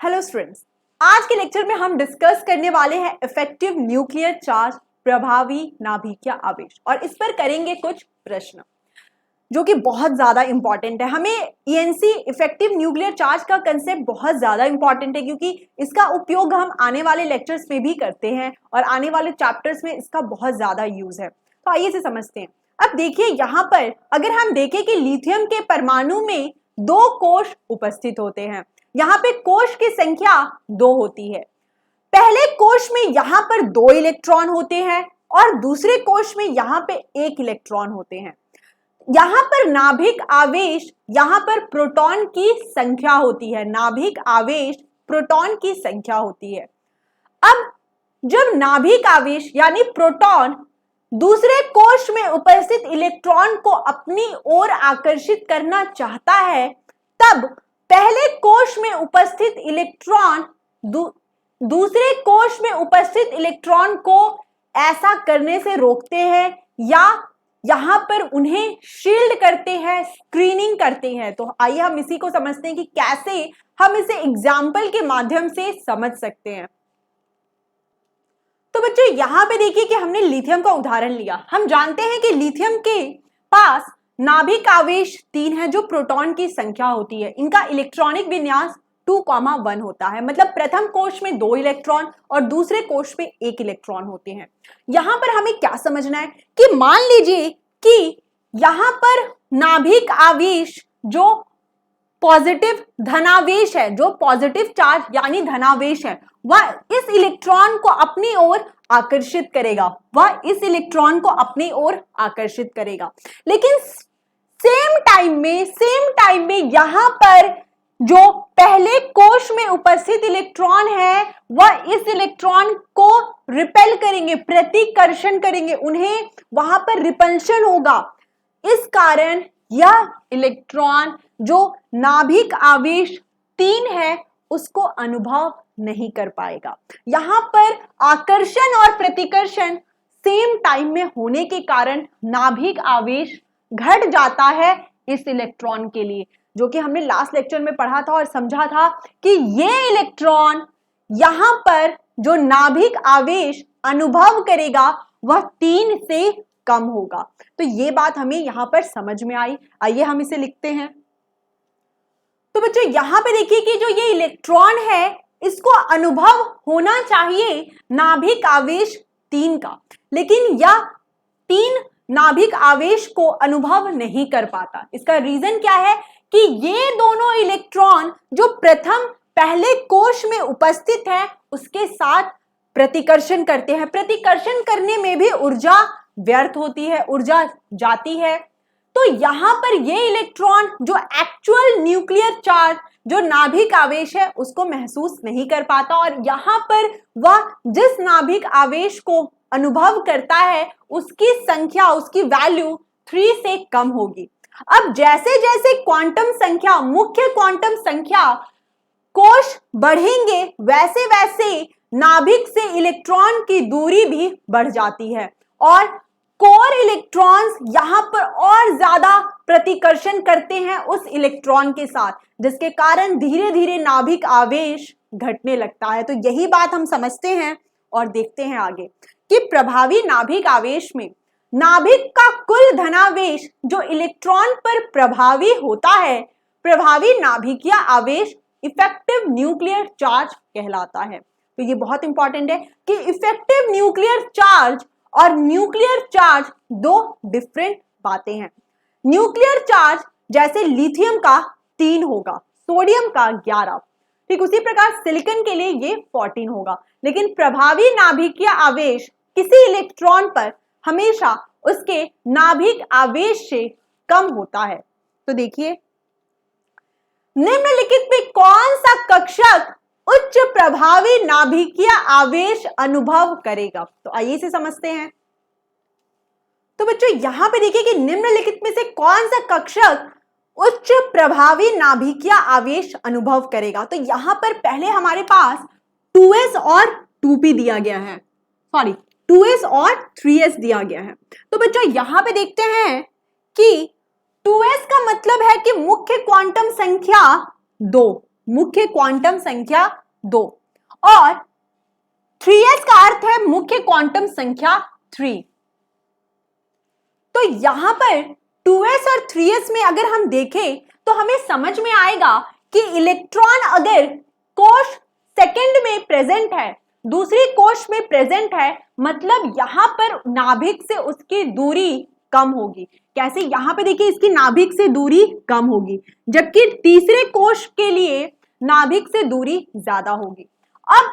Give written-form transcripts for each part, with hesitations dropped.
Hello students, आज के lecture में हम डिस्कस करने वाले हैं इफेक्टिव न्यूक्लियर चार्ज, प्रभावी नाभिकीय आवेश, और इस पर करेंगे कुछ प्रश्न जो कि बहुत ज्यादा इंपॉर्टेंट है। हमें ईएनसी इफेक्टिव न्यूक्लियर चार्ज का कंसेप्ट बहुत ज्यादा इंपॉर्टेंट है क्योंकि इसका उपयोग हम आने वाले लेक्चर्स में भी करते हैं और आने वाले चैप्टर्स में इसका बहुत ज्यादा यूज है। तो आइए इसे समझते हैं। अब देखिए, यहाँ पर अगर हम देखें कि लिथियम के परमाणु में 2 कोश उपस्थित होते हैं। यहाँ पे कोश की संख्या 2 होती है। पहले कोश में यहाँ पर 2 इलेक्ट्रॉन होते हैं और दूसरे कोश में यहाँ पे 1 इलेक्ट्रॉन होते हैं। यहाँ पर नाभिक आवेश, यहाँ पर प्रोटॉन की संख्या होती है। नाभिक आवेश प्रोटॉन की संख्या होती है। अब जब नाभिक आवेश यानी प्रोटॉन दूसरे कोश में उपस्थित इलेक्ट्रॉन को अपनी ओर आकर्षित करना चाहता है, तब पहले कोश में उपस्थित इलेक्ट्रॉन दूसरे कोश में उपस्थित इलेक्ट्रॉन को ऐसा करने से रोकते हैं या यहां पर उन्हें शील्ड करते हैं, स्क्रीनिंग करते हैं। तो आइए हम इसी को समझते हैं कि कैसे हम इसे एग्जाम्पल के माध्यम से समझ सकते हैं। तो बच्चों, यहां पे देखिए कि हमने लिथियम का उदाहरण लिया। हम जानते हैं कि लिथियम के पास नाभिक आवेश 3 है जो प्रोटॉन की संख्या होती है। इनका इलेक्ट्रॉनिक विन्यास 2,1 होता है, मतलब प्रथम कोश में 2 इलेक्ट्रॉन और दूसरे कोश में 1 इलेक्ट्रॉन होते हैं। यहां पर हमें क्या समझना है कि मान लीजिए कि यहां पर नाभिक आवेश जो पॉजिटिव धनावेश है, जो पॉजिटिव चार्ज यानी धनावेश है, वह इस इलेक्ट्रॉन को अपनी ओर आकर्षित करेगा। वह इस इलेक्ट्रॉन को अपनी ओर आकर्षित करेगा। लेकिन सेम टाइम में यहां पर जो पहले कोश में उपस्थित इलेक्ट्रॉन है वह इस इलेक्ट्रॉन को रिपेल करेंगे, प्रतिकर्षण करेंगे, उन्हें वहां पर रिपल्शन होगा। इस कारण यह इलेक्ट्रॉन जो नाभिक आवेश 3 है उसको अनुभव नहीं कर पाएगा। यहां पर आकर्षण और प्रतिकर्षण सेम टाइम में होने के कारण नाभिक आवेश घट जाता है इस इलेक्ट्रॉन के लिए, जो कि हमने लास्ट लेक्चर में पढ़ा था और समझा था कि ये इलेक्ट्रॉन यहां पर जो नाभिक आवेश अनुभव करेगा वह 3 से कम होगा। तो ये बात हमें यहां पर समझ में आई। आइए हम इसे लिखते हैं। तो बच्चों, यहां पे देखिए कि जो ये इलेक्ट्रॉन है इसको अनुभव होना चाहिए नाभिक आवेश 3 का, लेकिन यह 3 नाभिक आवेश को अनुभव नहीं कर पाता। इसका रीजन क्या है कि ये दोनों इलेक्ट्रॉन जो प्रथम पहले कोश में उपस्थित है उसके साथ प्रतिकर्षण करते हैं। प्रतिकर्षण करने में भी ऊर्जा व्यर्थ होती है, ऊर्जा जाती है। तो यहां पर ये इलेक्ट्रॉन जो एक्चुअल न्यूक्लियर चार्ज जो नाभिक आवेश है उसको महसूस नहीं कर पाता और यहां पर वह जिस नाभिक आवेश को अनुभव करता है उसकी संख्या, उसकी वैल्यू 3 से कम होगी। अब जैसे जैसे क्वांटम संख्या, मुख्य क्वांटम संख्या कोश बढ़ेंगे वैसे वैसे नाभिक से इलेक्ट्रॉन की दूरी भी बढ़ जाती है और कोर इलेक्ट्रॉन्स यहां पर और ज्यादा प्रतिकर्षण करते हैं उस इलेक्ट्रॉन के साथ, जिसके कारण धीरे धीरे नाभिक आवेश घटने लगता है। तो यही बात हम समझते हैं और देखते हैं आगे कि प्रभावी नाभिक आवेश में नाभिक का कुल धनावेश जो इलेक्ट्रॉन पर प्रभावी होता है, प्रभावी नाभिकीय आवेश इफेक्टिव न्यूक्लियर चार्ज कहलाता है। तो ये बहुत इंपॉर्टेंट है कि इफेक्टिव न्यूक्लियर चार्ज और न्यूक्लियर चार्ज 2 डिफरेंट बातें हैं। न्यूक्लियर चार्ज जैसे लिथियम का 3 होगा, सोडियम का 11, ठीक उसी प्रकार सिलिकॉन के लिए ये 14 होगा। लेकिन प्रभावी नाभिकीय आवेश किसी इलेक्ट्रॉन पर हमेशा उसके नाभिक आवेश से कम होता है। तो देखिए, निम्नलिखित में कौन सा कक्षक उच्च प्रभावी नाभिकीय आवेश अनुभव करेगा? तो आइए इसे समझते हैं। तो बच्चों, यहां पे देखिए कि निम्नलिखित में से कौन सा कक्षक उच्च प्रभावी नाभिकीय आवेश अनुभव करेगा? तो यहां पर पहले हमारे पास 2s और 2p दिया गया है, 2s और 3s दिया गया है। तो बच्चों, यहां पे देखते हैं कि 2s का मतलब है कि मुख्य क्वांटम संख्या 2, मुख्य क्वांटम संख्या 2 और 3s का अर्थ है मुख्य क्वांटम संख्या 3। तो यहां पर 2s और 3s में अगर हम देखें तो हमें समझ में आएगा कि इलेक्ट्रॉन अगर कोश सेकंड में प्रेजेंट है, दूसरी कोश में प्रेजेंट है, मतलब यहां पर नाभिक से उसकी दूरी कम होगी। कैसे? यहां पे देखिए इसकी नाभिक से दूरी कम होगी, जबकि तीसरे कोश के लिए नाभिक से दूरी ज्यादा होगी। अब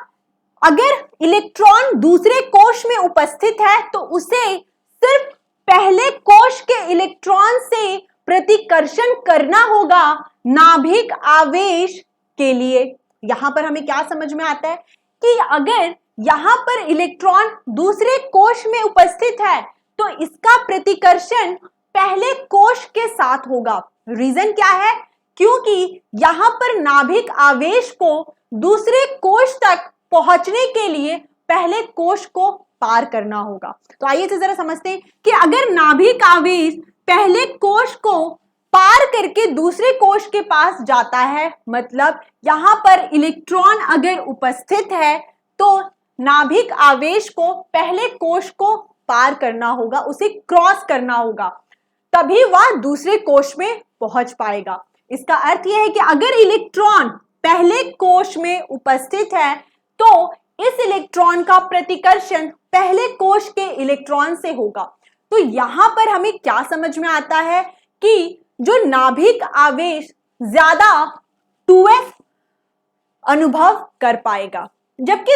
अगर इलेक्ट्रॉन दूसरे कोश में उपस्थित है तो उसे सिर्फ पहले कोश के इलेक्ट्रॉन से प्रतिकर्षण करना होगा नाभिक आवेश के लिए। यहां पर हमें क्या समझ में आता है कि अगर यहां पर इलेक्ट्रॉन दूसरे कोश में उपस्थित है तो इसका प्रतिकर्षण पहले कोश के साथ होगा। रीजन क्या है? क्योंकि यहां पर नाभिक आवेश को दूसरे कोश तक पहुंचने के लिए पहले कोश को पार करना होगा। तो आइए इसे जरा समझते हैं कि अगर नाभिक आवेश पहले कोश को पार करके दूसरे कोश के पास जाता है, मतलब यहां पर इलेक्ट्रॉन अगर उपस्थित है तो नाभिक आवेश को पहले कोश को पार करना होगा, उसे क्रॉस करना होगा, तभी वह दूसरे कोश में पहुंच पाएगा। इसका अर्थ यह है कि अगर इलेक्ट्रॉन पहले कोश में उपस्थित है तो इस इलेक्ट्रॉन का प्रतिकर्षण पहले कोश के इलेक्ट्रॉन से होगा। तो यहां पर हमें क्या समझ में आता है कि जो नाभिक आवेश ज्यादा 2s अनुभव कर पाएगा, जबकि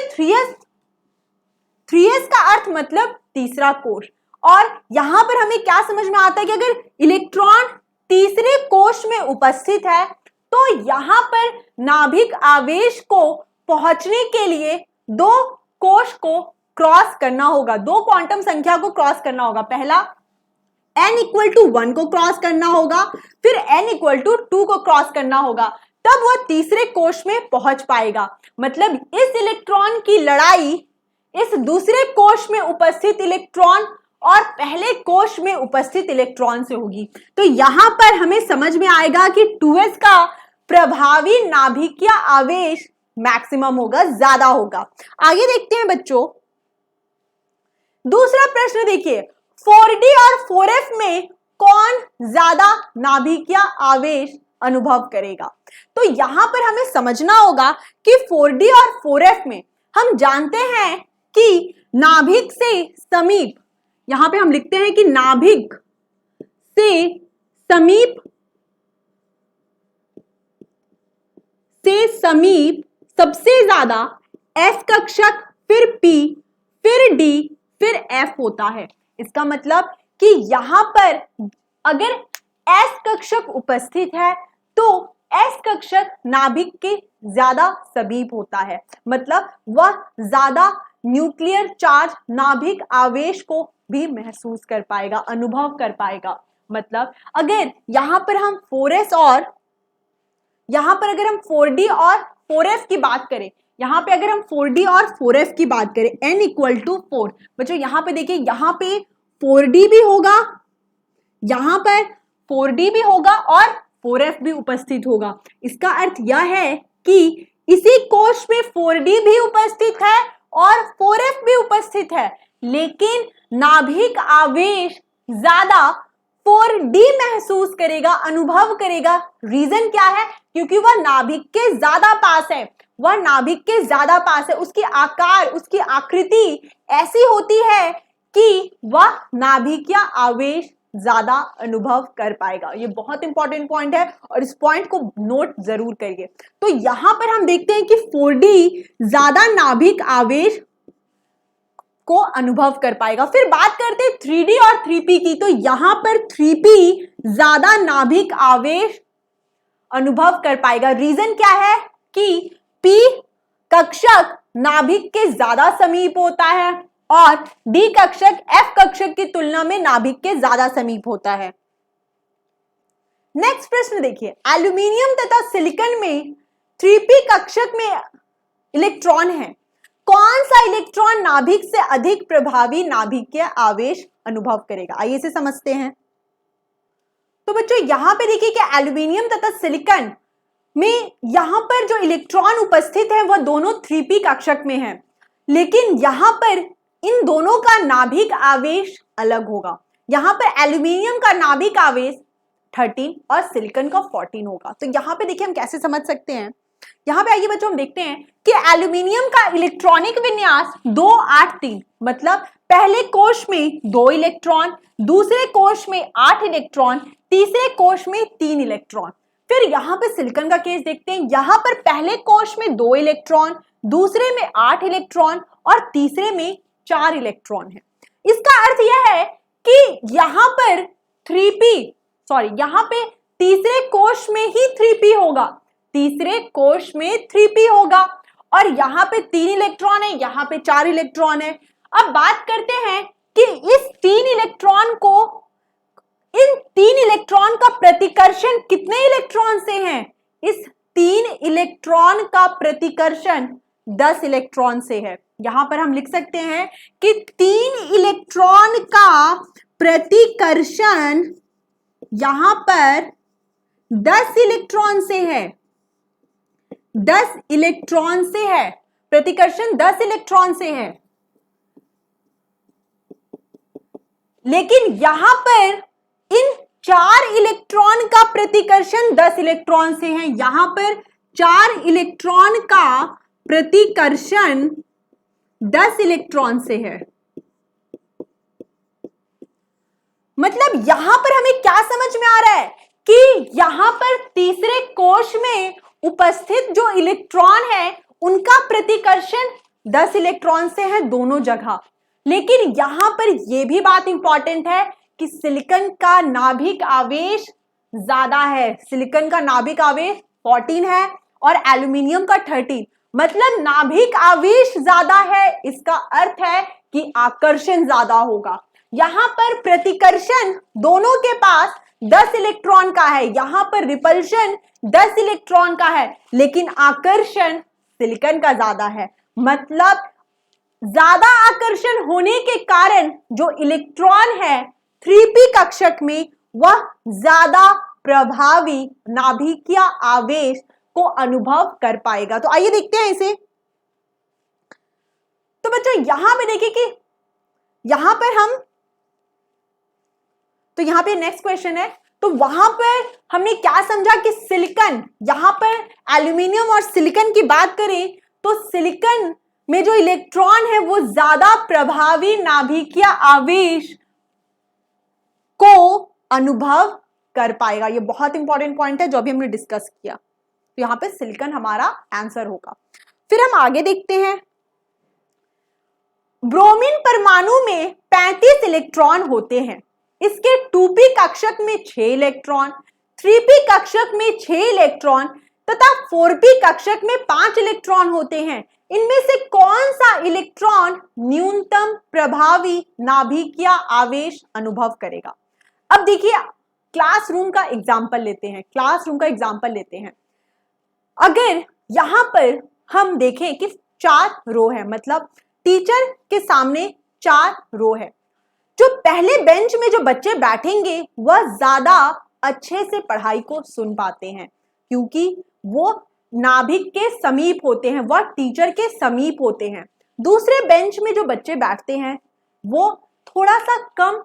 3s का अर्थ मतलब तीसरा कोश। और यहां पर हमें क्या समझ में आता है कि अगर इलेक्ट्रॉन तीसरे कोश में उपस्थित है तो यहां पर नाभिक आवेश को पहुंचने के लिए दो कोश को क्रॉस करना होगा, दो क्वांटम संख्या को क्रॉस करना होगा। पहला n = 1 को क्रॉस करना होगा, फिर n = 2 को क्रॉस करना होगा, तब वह तीसरे कोश में पहुंच पाएगा। मतलब इस इलेक्ट्रॉन की लड़ाई इस दूसरे कोश में उपस्थित इलेक्ट्रॉन और पहले कोश में उपस्थित इलेक्ट्रॉन से होगी। तो यहां पर हमें समझ में आएगा कि 2s का प्रभावी नाभिकीय आवेश मैक्सिमम होगा, ज्यादा होगा। आगे देखते हैं बच्चों, दूसरा प्रश्न देखिए, 4d और 4f में कौन ज्यादा नाभिकीय आवेश अनुभव करेगा? तो यहां पर हमें समझना होगा कि 4d और 4f में हम जानते हैं कि नाभिक से समीप, यहां पे हम लिखते हैं कि नाभिक से समीप सबसे ज्यादा s कक्षक, फिर p, फिर d, फिर f होता है। इसका मतलब कि यहां पर अगर s कक्षक उपस्थित है तो s कक्षक नाभिक के ज्यादा समीप होता है, मतलब वह ज्यादा न्यूक्लियर चार्ज नाभिक आवेश को भी महसूस कर पाएगा, अनुभव कर पाएगा। मतलब अगर यहां पर हम 4s और यहां पर अगर हम 4d और 4f की बात करें, यहां पे अगर हम 4d और 4f की बात करें, n = 4, बच्चों यहां पे देखिए, यहां पे 4d भी होगा, यहां पर 4d भी होगा और 4f भी उपस्थित होगा। इसका अर्थ यह है कि इसी कोश में 4d भी उपस्थित है और 4f भी उपस्थित है, लेकिन नाभिक आवेश ज्यादा 4d महसूस करेगा, अनुभव करेगा। रीजन क्या है? क्योंकि वह नाभिक के ज्यादा पास है, वह नाभिक के ज्यादा पास है, उसकी आकार, उसकी आकृति ऐसी होती है कि वह नाभिकीय आवेश ज्यादा अनुभव कर पाएगा। ये बहुत इंपॉर्टेंट पॉइंट है और इस पॉइंट को नोट जरूर करिए। तो यहां पर हम देखते हैं कि 4d ज्यादा नाभिक आवेश को अनुभव कर पाएगा। फिर बात करते हैं 3d और 3p की, तो यहां पर 3p ज्यादा नाभिक आवेश अनुभव कर पाएगा। रीजन क्या है कि p कक्षक नाभिक के ज्यादा समीप होता है और d कक्षक f कक्षक की तुलना में नाभिक के ज्यादा समीप होता है। नेक्स्ट प्रश्न देखिए, एल्यूमिनियम तथा सिलिकॉन में 3p कक्षक में इलेक्ट्रॉन है, कौन सा इलेक्ट्रॉन नाभिक से अधिक प्रभावी नाभिकीय आवेश अनुभव करेगा? आइए इसे समझते हैं। तो बच्चों यहां पे देखिए कि एल्यूमिनियम तथा सिलिकॉन में यहां पर जो इलेक्ट्रॉन उपस्थित है वह दोनों 3p कक्षक में है, लेकिन यहां पर इन दोनों का नाभिक आवेश अलग होगा। यहां पर एल्यूमिनियम का नाभिक आवेश 13 और सिलिकॉन का 14 होगा। तो यहां पे देखिए हम कैसे समझ सकते हैं, यहां पे आइए बच्चों हम देखते हैं कि एल्यूमिनियम का इलेक्ट्रॉनिक विन्यास 2 8 3, मतलब पहले कोश में 2 इलेक्ट्रॉन, दूसरे कोश में 8 इलेक्ट्रॉन, तीसरे कोश में 3 इलेक्ट्रॉन। फिर यहाँ पे सिलिकॉन का केस देखते हैं, यहाँ पर पहले कोश में 2 इलेक्ट्रॉन, दूसरे में 8 इलेक्ट्रॉन और तीसरे में 4 इलेक्ट्रॉन है। इसका अर्थ यह है कि यहाँ पर यहाँ पे तीसरे कोश में ही 3p होगा, तीसरे कोश में 3p होगा, और यहाँ पे 3 इलेक्ट्रॉन है, यहाँ पे 4 इलेक्ट्रॉन है। अब बात करते हैं कि इस 3 इलेक्ट्रॉन को, इन 3 इलेक्ट्रॉन का प्रतिकर्षण कितने इलेक्ट्रॉन से है? इस 3 इलेक्ट्रॉन का प्रतिकर्षण 10 इलेक्ट्रॉन से है। यहां पर हम लिख सकते हैं कि 3 इलेक्ट्रॉन का प्रतिकर्षण यहां पर 10 इलेक्ट्रॉन से है, 10 इलेक्ट्रॉन से है, प्रतिकर्षण 10 इलेक्ट्रॉन से है। लेकिन यहां पर इन 4 इलेक्ट्रॉन का प्रतिकर्षण 10 इलेक्ट्रॉन से है, यहां पर 4 इलेक्ट्रॉन का प्रतिकर्षण 10 इलेक्ट्रॉन से है। मतलब यहां पर हमें क्या समझ में आ रहा है कि यहां पर तीसरे कोश में उपस्थित जो इलेक्ट्रॉन है उनका प्रतिकर्षण 10 इलेक्ट्रॉन से है दोनों जगह। लेकिन यहां पर यह भी बात इंपॉर्टेंट है कि सिलिकॉन का नाभिक आवेश ज्यादा है, सिलिकॉन का नाभिक आवेश 14 है और एल्यूमिनियम का 13, मतलब नाभिक आवेश ज्यादा है, इसका अर्थ है कि आकर्षण ज्यादा होगा। यहां पर प्रतिकर्षण दोनों के पास 10 इलेक्ट्रॉन का है, यहां पर रिपल्शन 10 इलेक्ट्रॉन का है, लेकिन आकर्षण सिलिकॉन का ज्यादा है। मतलब ज्यादा आकर्षण होने के कारण जो इलेक्ट्रॉन है 3p कक्षक में वह ज्यादा प्रभावी नाभिकीय आवेश को अनुभव कर पाएगा। तो आइए देखते हैं इसे। तो बच्चों यहां पे देखिए कि यहां पर हम, तो यहां पे नेक्स्ट क्वेश्चन है, तो वहां पर हमने क्या समझा कि सिलिकॉन, यहां पर एल्यूमिनियम और सिलिकॉन की बात करें तो सिलिकॉन में जो इलेक्ट्रॉन है वो ज्यादा प्रभावी नाभिकीय आवेश को अनुभव कर पाएगा। ये बहुत इंपॉर्टेंट पॉइंट है जो अभी हमने डिस्कस किया। तो यहां पे सिलिकॉन हमारा आंसर होगा। फिर हम आगे देखते हैं, ब्रोमीन परमाणु में 35 इलेक्ट्रॉन होते हैं। इसके 2p कक्षक में 6 इलेक्ट्रॉन, 3p कक्षक में 6 इलेक्ट्रॉन तथा 4p कक्षक में 5 इलेक्ट्रॉन होते हैं। इनमें से कौन सा इलेक्ट्रॉन न्यूनतम प्रभावी नाभिकीय आवेश अनुभव करेगा? अब देखिए क्लासरूम का एग्जाम्पल लेते हैं, क्लासरूम का एग्जाम्पल लेते हैं। अगर यहां पर हम देखें कि 4 रो है, मतलब टीचर के सामने 4 रो है, जो पहले बेंच में जो बच्चे बैठेंगे वह ज्यादा अच्छे से पढ़ाई को सुन पाते हैं क्योंकि वो नाभिक के समीप होते हैं, वह टीचर के समीप होते हैं। दूसरे बेंच में जो बच्चे बैठते हैं वो थोड़ा सा कम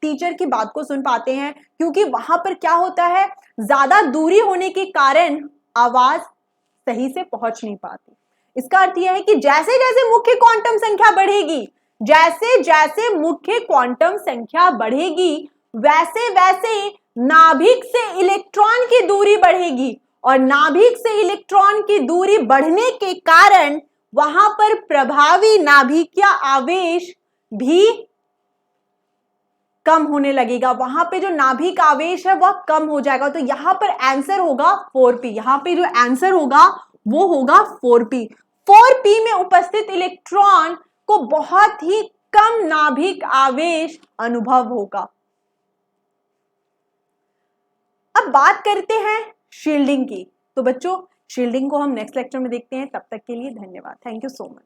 टीचर की बात को सुन पाते हैं क्योंकि वहां पर क्या होता है, ज्यादा दूरी होने के कारण आवाज सही से पहुंच नहीं पाती। इसका अर्थ यह है कि जैसे जैसे मुख्य क्वांटम संख्या बढ़ेगी, जैसे जैसे मुख्य क्वांटम संख्या बढ़ेगी वैसे वैसे नाभिक से इलेक्ट्रॉन की दूरी बढ़ेगी और नाभिक से इलेक्ट्रॉन की दूरी बढ़ने के कारण वहां पर प्रभावी नाभिकीय आवेश भी कम होने लगेगा, वहां पे जो नाभिक आवेश है वह कम हो जाएगा। तो यहां पर आंसर होगा 4p, यहां पे जो आंसर होगा वो होगा 4p। 4p में उपस्थित इलेक्ट्रॉन को बहुत ही कम नाभिक आवेश अनुभव होगा। अब बात करते हैं शील्डिंग की। तो बच्चों शील्डिंग को हम नेक्स्ट लेक्चर में देखते हैं। तब तक के लिए धन्यवाद। Thank you so much.